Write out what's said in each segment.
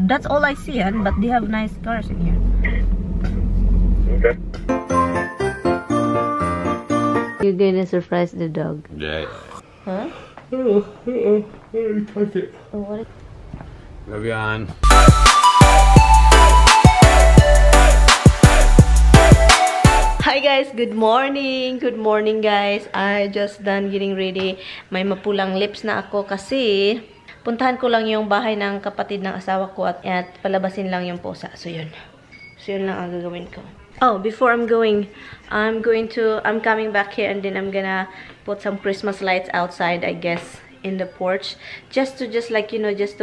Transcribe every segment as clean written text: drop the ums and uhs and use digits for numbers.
That's all I see, but they have nice cars in here. Okay. You're gonna surprise the dog. Yeah. Huh? Touch it. Oh, what? MaryAnn. Hi guys, good morning. Good morning guys. I just done getting ready. May mapulang lips na ako kasi puntahan ko lang yung bahay ng kapatid ng asawa ko at palabasin lang yung pusa. So yun. So yun lang ang gagawin ko. Oh, before I'm coming back here and then I'm gonna put some Christmas lights outside, I guess, in the porch. Just to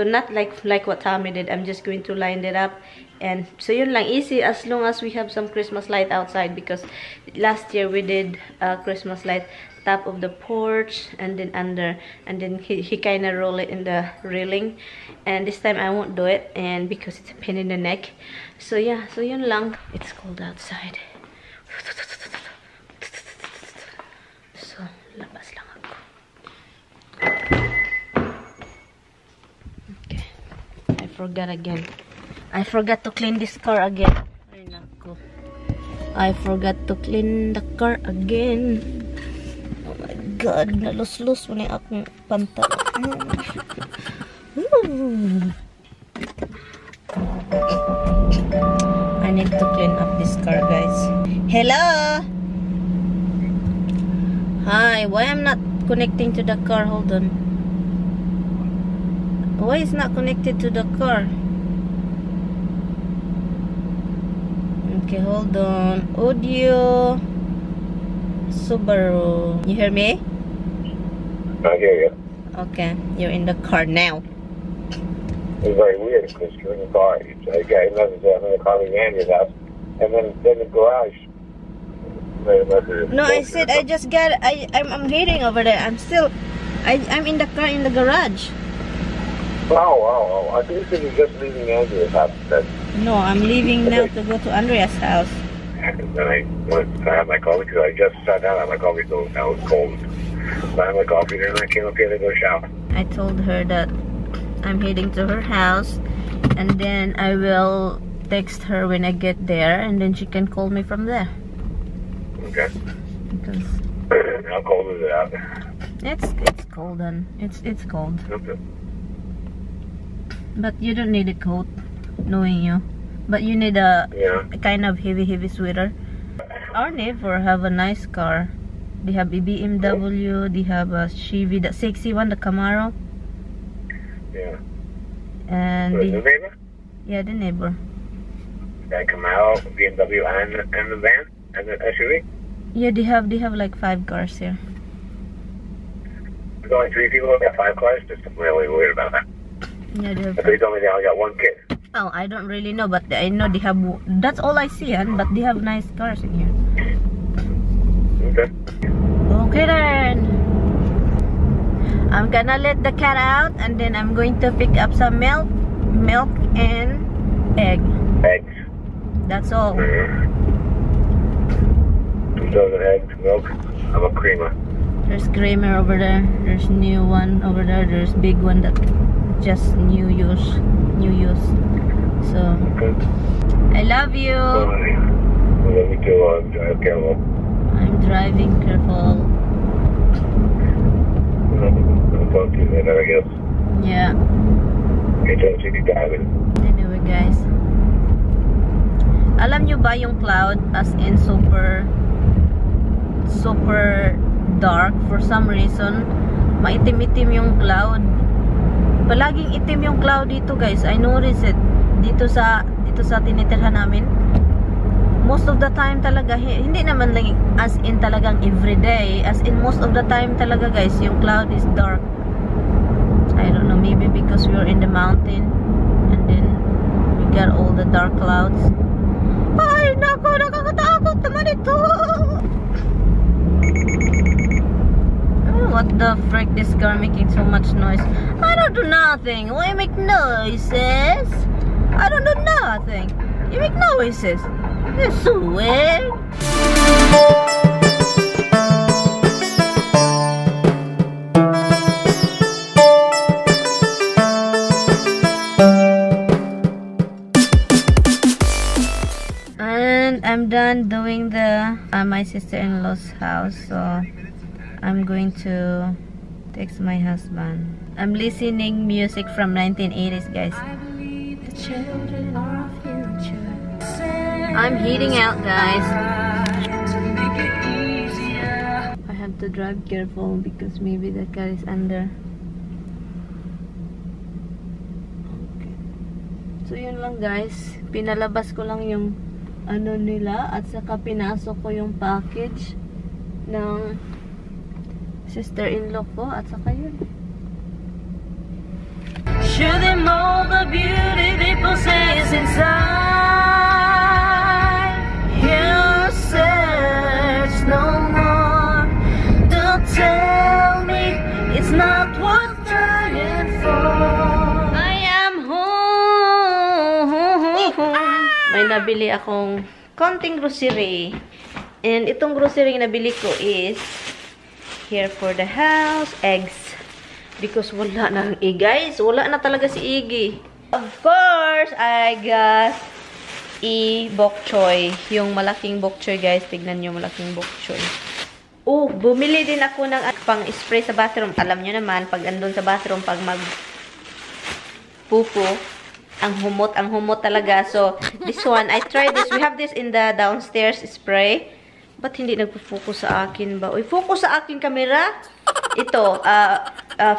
not like what Tommy did. I'm just going to line it up. And so yun lang, easy as long as we have some Christmas light outside, because last year we did Christmas light top of the porch and then under, and then he kind of roll it in the railing, and this time I won't do it, and because it's a pain in the neck. So yeah, so yun lang. It's cold outside. So labas lang ako. Okay, I forgot again. I forgot to clean this car again. Ay, naku. I forgot to clean the car again. Oh my God. Nalus-lus mo na akong pantalon. I need to clean up this car, guys. Hello? Hi. Why I'm not connecting to the car? Hold on. Why is not connected to the car? Okay, hold on. Audio. Subaru. You hear me? I hear you. Okay, you're in the car now. It's very weird because you're in the car. I got another car behind your house, and then the garage. No, I said I just got. I'm heading over there. I'm in the car in the garage. Oh. I think you said you're just leaving Andrea's house. No, I'm leaving now to go to Andrea's house. And then I went to have my coffee because I just sat down at my coffee, so I was cold. So I had my coffee, then I came up here to go shower. I told her that I'm heading to her house, and then I will text her when I get there, and then she can call me from there. Okay. Because how cold is it out? it's cold, and it's cold. Okay. But you don't need a coat, knowing you. But you need a kind of heavy sweater. Our neighbor have a nice car. They have a BMW. They have a Chevy, the sexy one, the Camaro. Yeah. And the neighbor? Yeah, the neighbor. That Camaro, BMW, and the van, and the SUV. Yeah, they have like 5 cars here. There's only 3 people that got 5 cars. Just really weird about that. Yeah, they have. They told me they only got 1 kid. Oh, I don't really know, but I know they have. That's all I see, but they have nice cars in here. Okay. Okay then. I'm gonna let the cat out, and then I'm going to pick up some milk and Eggs. That's all. 2 dozen eggs, milk. I'm a creamer. There's creamer over there. There's new one over there. There's big one that just new use. So I love you. I love you too. Drive careful. I'm driving careful. I'll talk to you later, I guess. Yeah. Okay, don't see you driving. Anyway, guys. Alam nyo ba yung cloud as in super dark for some reason? Maitim-itim yung cloud. Palaging itim yung cloud dito, guys. I notice it. Dito sa tinitirhan namin. Most of the time talaga, hindi naman lang as in talagang everyday. As in most of the time talaga, guys, yung cloud is dark. I don't know, maybe because we are in the mountain and then we got all the dark clouds. Ay, nako, nakakatakot naman ito. What the frick, this car making so much noise? I don't do nothing. Why make noises? I don't do nothing. You make noises. You're so weird. I'm done doing the my sister-in-law's house, so I'm going to text my husband. I'm listening music from 1980s, guys. The children are our future. I'm heading out, guys. I have to drive careful because maybe the car is under. Okay. So yun lang, guys. Pinalabas ko lang yung ano nila at saka pinasok ko yung package ng sister-in-law ko at saka yun. Show them all the beauty they possess inside. You search no more. Don't tell me it's not worth trying for. I am home. May nabili akong konting grocery. And itong grocery na nabili ko is here for the house, eggs. Because wala na guys. Wala na talaga si Iggy. Of course, I got bok choy. Yung malaking bok choy, guys. Tignan nyo, malaking bok choy. Oh, bumili din ako ng pang-spray sa bathroom. Alam nyo naman, pag andun sa bathroom, pag mag-pupo, ang humot talaga. So, this one, I tried this. We have this in the downstairs spray. Ba't hindi nagpo-focus sa akin ba? Uy, focus sa akin camera. Ito,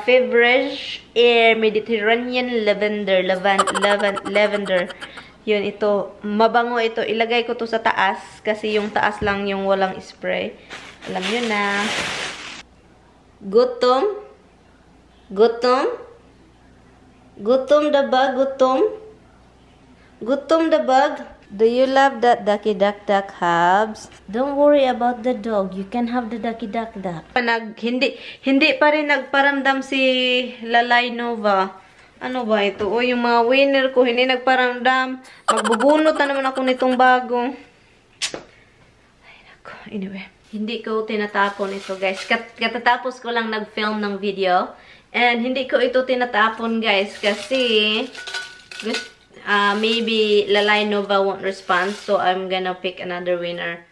Favorage Air Mediterranean Lavender. Yun, ito. Mabango ito. Ilagay ko to sa taas. Kasi yung taas lang yung walang spray. Alam nyo na. Gutom? Gutom the bug? Gutom the bug? Do you love that ducky duck Habs? Don't worry about the dog. You can have the ducky duck. Hindi pa rin nagparamdam si Lalay Nova. Ano ba ito? O yung mga winner ko hindi nagparamdam. Magbubunot na naman ako nitong bago. Ay nako. Anyway, hindi ko tinatapon ito, guys. Katatapos ko lang nag-film ng video. And hindi ko ito tinatapon, guys, kasi maybe Lalay Nova won't respond, so I'm gonna pick another winner.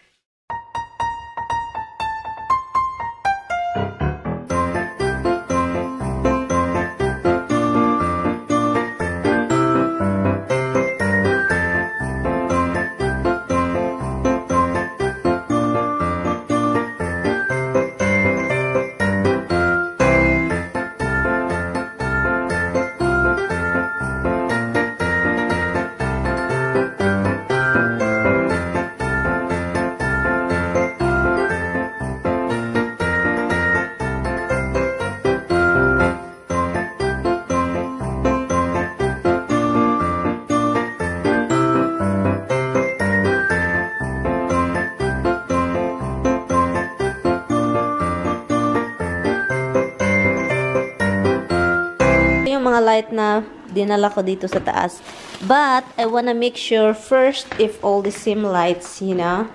Mga light na dinala ko dito sa taas. But, I wanna make sure first if all the same lights, you know,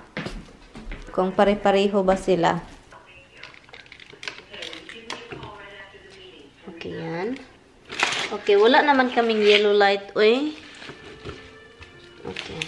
kung pare-pareho ba sila. Okay, yan. Okay, wala naman kaming yellow light, uy. Okay.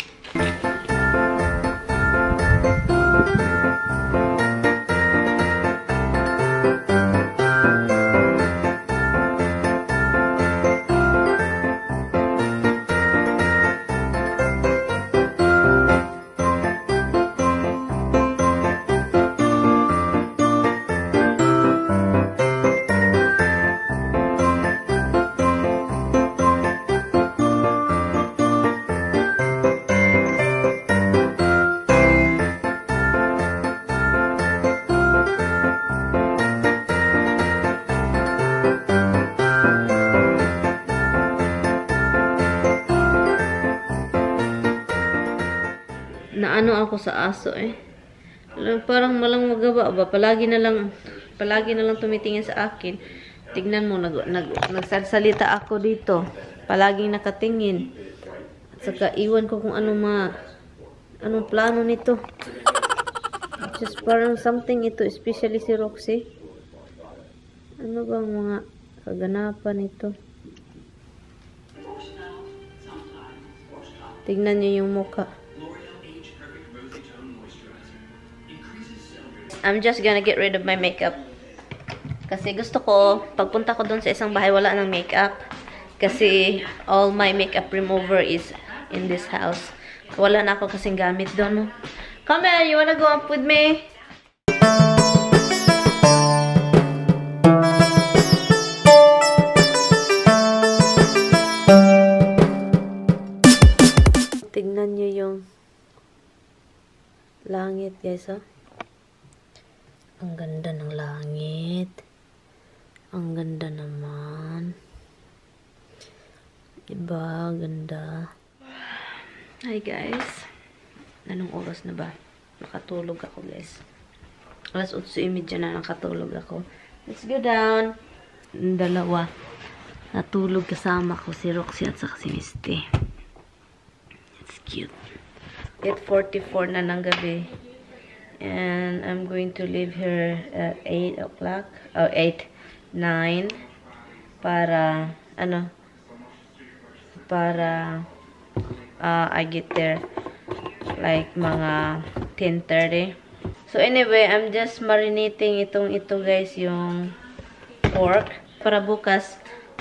Naano ako sa aso eh. Parang malang magawa ba. Palagi na lang tumitingin sa akin. Tignan mo, nagsasalita ako dito. Palaging nakatingin. At saka iwan ko kung anong plano nito. Just parang something ito, especially si Roxy. Ano bang mga kaganapan nito? Tignan niyo yung mukha. I'm just gonna get rid of my makeup. Kasi gusto ko, pagpunta ko dun sa isang bahay, wala ng makeup. Kasi all my makeup remover is in this house. Wala na ako kasing gamit dun. Come here, you wanna go up with me? Tignan nyo yung langit, guys, oh. Ang ganda ng langit. Ang ganda naman. Diba? Ganda. Hi, guys. Anong oras na ba? Nakatulog ako, guys. Alas 8:30 na nakatulog ako. Let's go down. Dalawa. Natulog kasama ko si Roxy at saka si Misty. It's cute. 8:44 na ng gabi. And I'm going to leave here at 8 o'clock. Or 9. Para, para I get there like mga 10:30. So anyway, I'm just marinating ito guys, yung pork. Para bukas,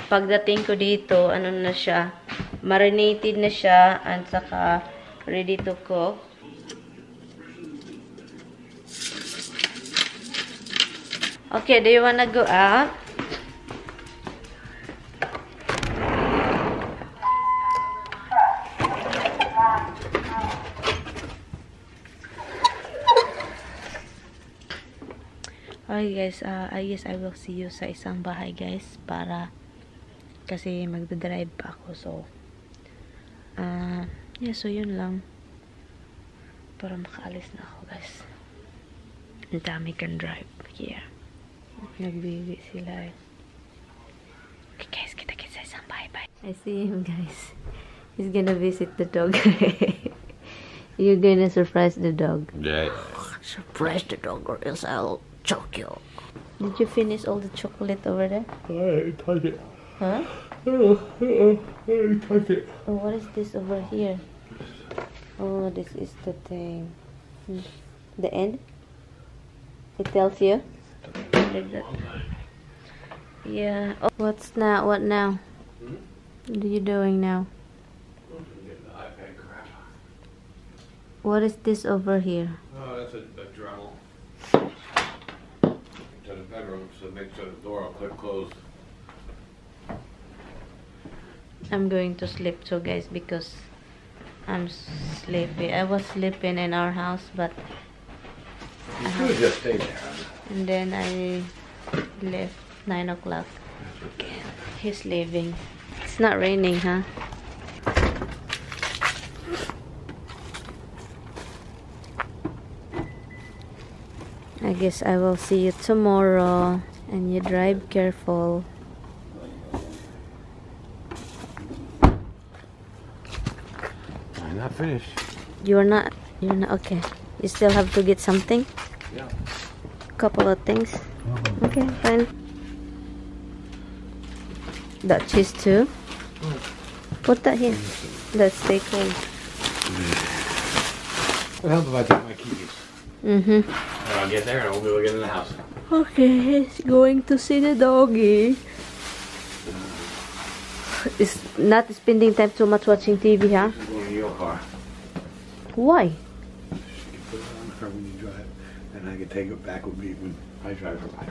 pagdating ko dito, na siya, marinated na siya, at saka ready to cook. Okay, do you wanna go out? Okay guys, I guess I will see you sa isang bahay guys, para kasi magdadrive pa ako, so yeah, so yun lang, para makaalis na ako guys. Ang dami kang drive here. Nagbibi sila eh. Okay guys, kita-kits sa isang bye-bye. I see him guys. He's gonna visit the dog. You're gonna surprise the dog. Yeah. Surprise the dog or else I'll choke you. Did you finish all the chocolate over there? I touch it. Huh? I touch it. Oh, what is this over here? Oh, this is the thing. The end? It tells you? Like that. Yeah. Oh, what's now? What now? What are you doing now? What is this over here? Oh, that's a Dremel. To the bedroom, so make sure the door will click closed. I'm going to sleep too, guys, because I'm sleepy. I was sleeping in our house, but You should have just stayed there. and then I left 9 o'clock. He's leaving. It's not raining, huh? I guess I will see you tomorrow, and you drive careful. I'm not finished. You're not okay. You still have to get something? Yeah. Couple of things. Okay, fine. That cheese too. Put that here. Let's stay cold. What help if I take my keys? And I'll get there and we'll be able to get in the house. okay, he's going to see the doggy. It's not spending time too much watching TV, huh? This is going in your car. Why? You can put it on her when you drive, and I can take it back with me when I drive her back.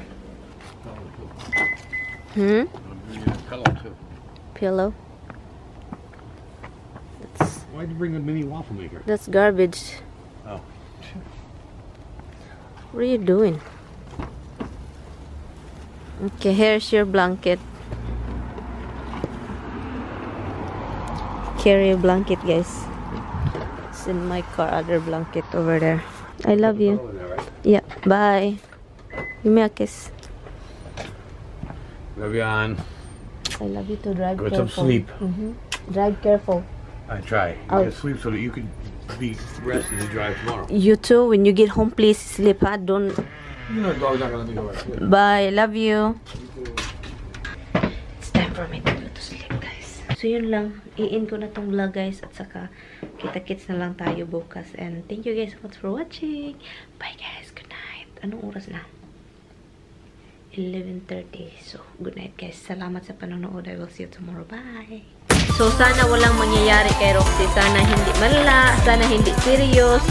Hmm? I'll bring you a pillow too. Pillow. Why'd you bring a mini waffle maker? That's garbage. Oh. What are you doing? Okay, here's your blanket. Carry a blanket, guys. It's in my car, other blanket over there. I love you. Pillow in there, right? Yeah, bye. Give me a kiss. MaryAnn, I love you to drive get careful. some sleep. Drive careful. I try. Oh. You get sleep so that you can be rested to drive tomorrow. You too, when you get home, please sleep, huh? Don't. You know the dog's not gonna let me go right here. Bye, love you. It's time for me to go to sleep, guys. So, yun lang. I-in ko na tong vlog, guys. At saka, kita-kits na lang tayo bukas. And thank you guys so much for watching. Bye, guys. Good night. Anong oras na? 11:30. So, good night, guys. Salamat sa panonood. I will see you tomorrow. Bye! So, sana walang mangyayari kay Roxy. Sana hindi malala. Sana hindi serious.